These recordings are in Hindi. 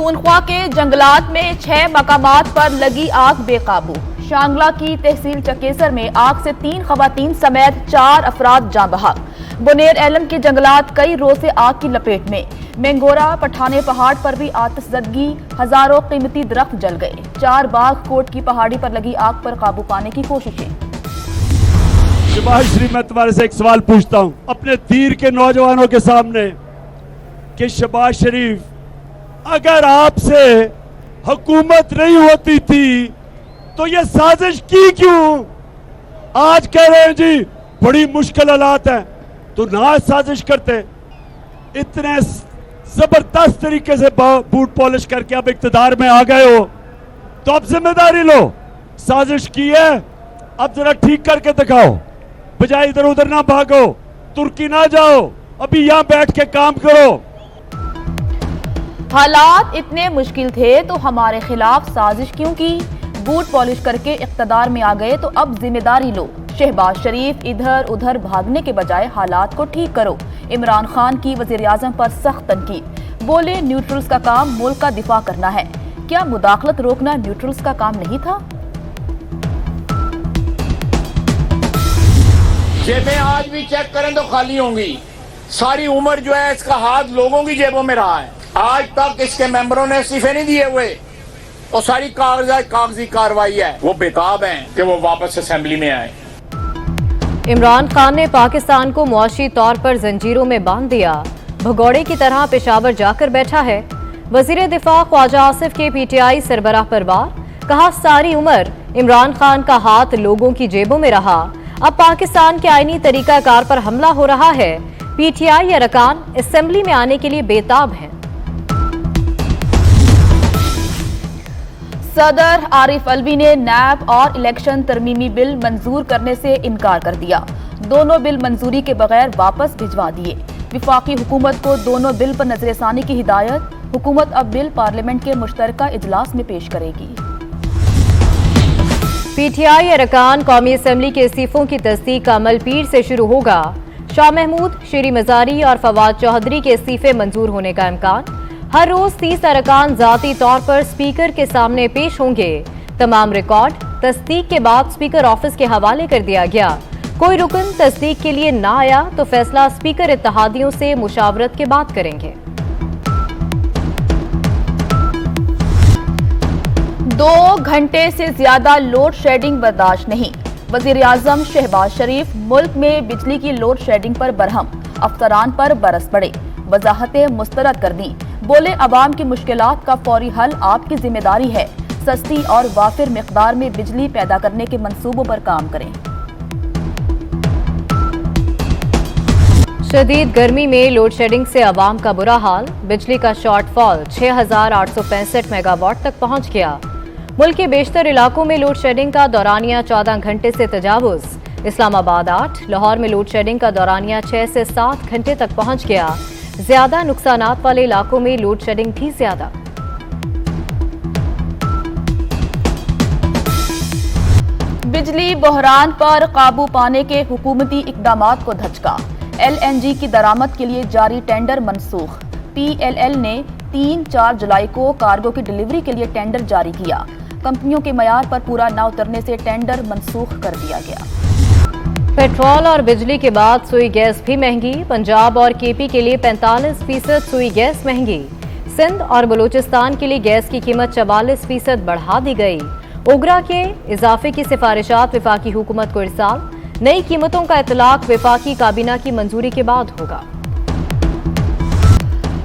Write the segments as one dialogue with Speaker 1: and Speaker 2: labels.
Speaker 1: पख्तूनख्वा के जंगलात में 6 मकामात पर लगी आग बेकाबू। शांगला की तहसील चकेसर में आग से 3 खवातीन समेत 4 अफराद जाँ बहक। बुनेर एलम के जंगलात कई रोज से आग की लपेट में। मेंगोरा पठाने पहाड़ पर भी आतिशज़दगी, हजारों कीमती दरख्त जल गए। 4 बाग कोट की पहाड़ी पर लगी आग पर काबू पाने की कोशिशें।
Speaker 2: शहबाज शरीफ, मैं तुम्हारे से एक सवाल पूछता हूं अपने तीर के नौजवानों के सामने कि शहबाज शरीफ, अगर आपसे हुकूमत नहीं होती थी तो ये साजिश की क्यों? आज कह रहे हैं जी बड़ी मुश्किल हालात है, तो ना साजिश करते। इतने जबरदस्त तरीके से बूट पॉलिश करके अब इक्तदार में आ गए हो तो अब जिम्मेदारी लो। साजिश की है, अब जरा ठीक करके दिखाओ, बजाय इधर उधर ना भागो, तुर्की ना जाओ, अभी यहां बैठ के काम करो।
Speaker 1: हालात इतने मुश्किल थे तो हमारे खिलाफ साजिश क्यों की? बूट पॉलिश करके इख्तदार में आ गए तो अब जिम्मेदारी लो। शहबाज शरीफ, इधर उधर भागने के बजाय हालात को ठीक करो। इमरान खान की वजीर आजम पर सख्त तनकीद। बोले न्यूट्रल्स का काम मुल्क का दिफा करना है, क्या मुदाखलत रोकना न्यूट्रल्स का काम नहीं था?
Speaker 3: जेबें आज भी चेक करें तो खाली होंगी। सारी उम्र जो है इसका हाथ लोगों की जेबों में रहा है। आज तक इसके मेंबरों ने इस्तीफे नहीं दिए हुए और सारी कागजी कार्रवाई है, वो बेताब हैं कि वो वापस असेंबली में आए।
Speaker 4: इमरान खान ने पाकिस्तान को मुआशी तौर पर जंजीरों में बांध दिया। भगौड़े की तरह पेशावर जाकर बैठा है। वजीर दिफा ख्वाजा आसिफ के पीटीआई सरबराह पर वार। कहा सारी उम्र इमरान खान का हाथ लोगों की जेबों में रहा, अब पाकिस्तान के आईनी तरीकाकार पर हमला हो रहा है। पीटीआई अरकान असेंबली में आने के लिए बेताब हैं।
Speaker 1: सदर आरिफ अलवी ने नैब और इलेक्शन तरमीमी बिल मंजूर करने से इनकार कर दिया। दोनों बिल मंजूरी के बगैर वापस भिजवा दिए। विफाकी हुकूमत को दोनों बिल पर नजरसानी की हिदायत। हुकूमत अब बिल पार्लियामेंट के मुश्तरका इजलास में पेश करेगी।
Speaker 4: पीटीआई अरकान कौमी असेंबली के इस्तीफों की तस्दीक का अमल पीर से शुरू होगा। शाह महमूद, शीरी मजारी और फवाद चौधरी के इस्तीफे मंजूर होने का इम्कान। हर रोज 30 अरकान जाती तौर पर स्पीकर के सामने पेश होंगे। तमाम रिकॉर्ड तस्दीक के बाद स्पीकर ऑफिस के हवाले कर दिया गया। कोई रुकन तस्दीक के लिए ना आया तो फैसला स्पीकर इत्तेहादियों से मुशावरत के बाद करेंगे।
Speaker 1: 2 घंटे से ज्यादा लोड शेडिंग बर्दाश्त नहीं। वजीर आजम शहबाज शरीफ मुल्क में बिजली की लोड शेडिंग पर बरहम। अफसरान पर बरस पड़े, वजाहतें मुस्तरद कर दी। बोले अवाम की मुश्किलात का फौरी हल आपकी जिम्मेदारी है। सस्ती और वाफिर मिकदार में बिजली पैदा करने के मंसूबों पर काम करें।
Speaker 4: शदीद गर्मी में लोड शेडिंग से अवाम का बुरा हाल। बिजली का शॉर्टफॉल 6865 मेगावाट तक पहुंच गया। मुल्क के बेशतर इलाकों में लोड शेडिंग का दौरानिया 14 घंटे से तजावुज। इस्लामाबाद 8, लाहौर में लोड शेडिंग का दौरानिया 6 से 7 घंटे तक पहुंच गया। ज्यादा नुकसानात वाले इलाकों में लोड शेडिंग भी ज्यादा।
Speaker 1: बिजली बहरान पर काबू पाने के हुकूमती इकदामात को धचका। LNG की दरामद के लिए जारी टेंडर मनसूख। PLL ने 3-4 जुलाई को कार्गो की डिलीवरी के लिए टेंडर जारी किया। कंपनियों के मयार पर पूरा न उतरने से टेंडर मनसूख कर दिया गया।
Speaker 4: पेट्रोल और बिजली के बाद सुई गैस भी महंगी। पंजाब और KP के लिए 45% सुई गैस महंगी। सिंध और बलूचिस्तान के लिए गैस की कीमत 44% बढ़ा दी गई। ओगरा के इजाफे की सिफारिशात वफाकी हुकूमत को इरसाल। नई कीमतों का इतलाक वफाकी काबीना की मंजूरी के बाद होगा।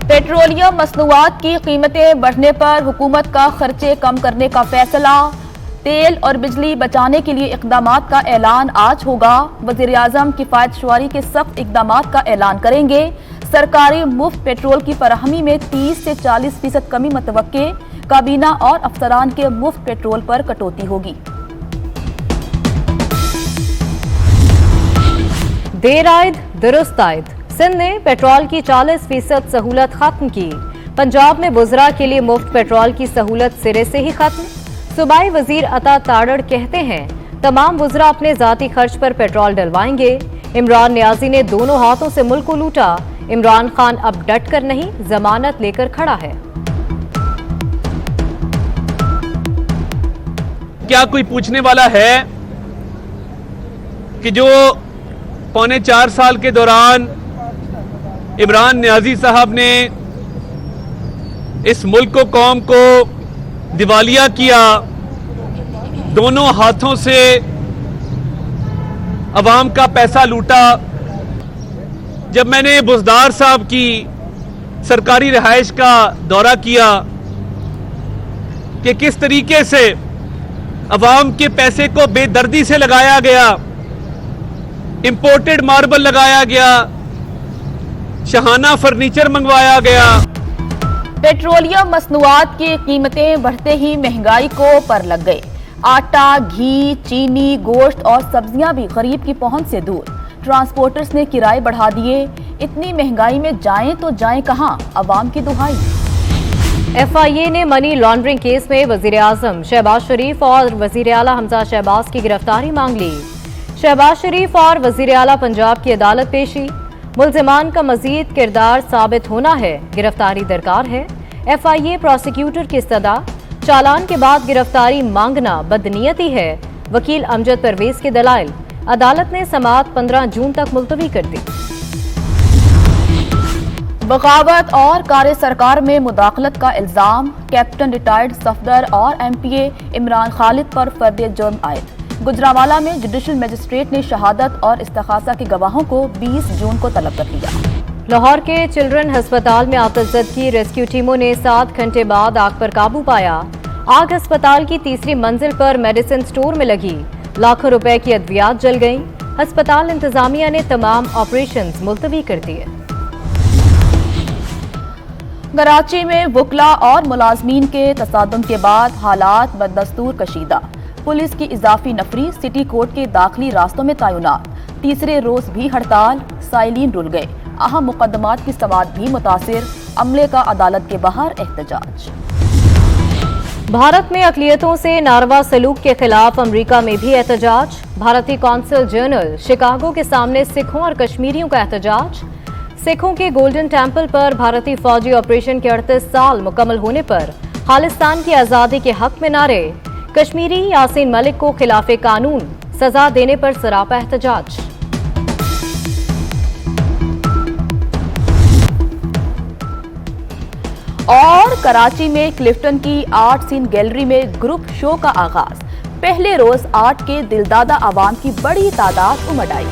Speaker 1: पेट्रोलियम मसनूआत की कीमतें बढ़ने पर हुकूमत का खर्चे कम करने का फैसला। तेल और बिजली बचाने के लिए इकदामात का ऐलान आज होगा। वजीर आजम किफायत शुमारी के सख्त इकदामात का ऐलान करेंगे। सरकारी मुफ्त पेट्रोल की फराहमी में 30 से 40% कमी मतवक्के। काबीना और अफसरान के मुफ्त पेट्रोल पर कटौती होगी।
Speaker 4: देर आयद दुरुस्त आयद। सिंध ने पेट्रोल की 40% सहूलत खत्म की। पंजाब में बुजरा के लिए मुफ्त पेट्रोल की सहूलत सिरे से ही खत्म। सूबाई वजीर अता ताड़ड़ कहते हैं तमाम वुज़रा अपने जाती खर्च पर पेट्रोल डलवाएंगे। इमरान नियाजी ने दोनों हाथों से मुल्क को लूटा। इमरान खान अब डट कर नहीं, जमानत लेकर खड़ा है।
Speaker 5: क्या कोई पूछने वाला है कि जो 3.25 साल के दौरान इमरान नियाजी साहब ने इस मुल्क को, कौम को दिवालिया किया, दोनों हाथों से अवाम का पैसा लूटा। जब मैंने बुज़दार साहब की सरकारी रिहाइश का दौरा किया कि किस तरीके से अवाम के पैसे को बेदर्दी से लगाया गया, इंपोर्टेड मार्बल लगाया गया, शहाना फर्नीचर मंगवाया गया।
Speaker 1: पेट्रोलियम मसनूआत की कीमतें बढ़ते ही महंगाई को पर लग गए। आटा, घी, चीनी, गोश्त और सब्जियां भी गरीब की पहुंच से दूर। ट्रांसपोर्टर्स ने किराए बढ़ा दिए। इतनी महंगाई में जाएं तो जाएं कहां, अवाम की दुहाई।
Speaker 4: FIA ने मनी लॉन्ड्रिंग केस में वजीर आजम शहबाज शरीफ और वजीर आला हमजा शहबाज की गिरफ्तारी मांग ली। शहबाज शरीफ और वजीर आला पंजाब की अदालत पेशी। मुल्जिमान का मजीद किरदार साबित होना है, गिरफ्तारी दरकार है। FIA प्रोसिक्यूटर की सदा, चालान के बाद गिरफ्तारी मांगना बदनीयती है। वकील अमजद परवेज के दलाइल। अदालत ने समाअत 15 जून तक मुलतवी कर दी।
Speaker 1: बगावत और कार्य सरकार में मुदाखलत का इल्जाम। कैप्टन रिटायर्ड सफदर और MPA इमरान खालिद पर फर्द जुर्म आयद। गुजरांवाला में जुडिशल मजिस्ट्रेट ने शहादत और इस्तिखासा के गवाहों को 20 जून को तलब कर लिया।
Speaker 4: लाहौर के चिल्ड्रन अस्पताल में आतशज़द की रेस्क्यू टीमों ने 7 घंटे बाद आग पर काबू पाया। आग अस्पताल की तीसरी मंजिल पर मेडिसिन स्टोर में लगी। लाखों रुपए की अद्वियात जल गईं। अस्पताल इंतजामिया ने तमाम ऑपरेशंस मुलतवी कर दिए।
Speaker 1: कराची में वकला और मुलाजमीन के तसादुम के बाद हालात बदस्तूर कशीदा। पुलिस की इजाफी नफरी सिटी कोर्ट के दाखिली रास्तों में तैनात। तीसरे रोज भी हड़ताल, साइलिन रुल गए। अहम मुकदमात की समाअत भी मुतासिर। अमले का अदालत के बाहर एहतजाज।
Speaker 4: भारत में अकलियतों से नारवा सलूक के खिलाफ अमरीका में भी एहतजाज। भारतीय कौंसिल जनरल शिकागो के सामने सिखों और कश्मीरियों का एहतजाज। सिखों के गोल्डन टेम्पल पर भारतीय फौजी ऑपरेशन के 38 साल मुकम्मल होने पर खालिस्तान की आज़ादी के हक में नारे। कश्मीरी यासीन मलिक को खिलाफे कानून सजा देने पर सरापा एहतजाज।
Speaker 1: और कराची में क्लिफ्टन की आर्ट सीन गैलरी में ग्रुप शो का आगाज। पहले रोज आर्ट के दिलदादा आवाम की बड़ी तादाद उमड़ आई।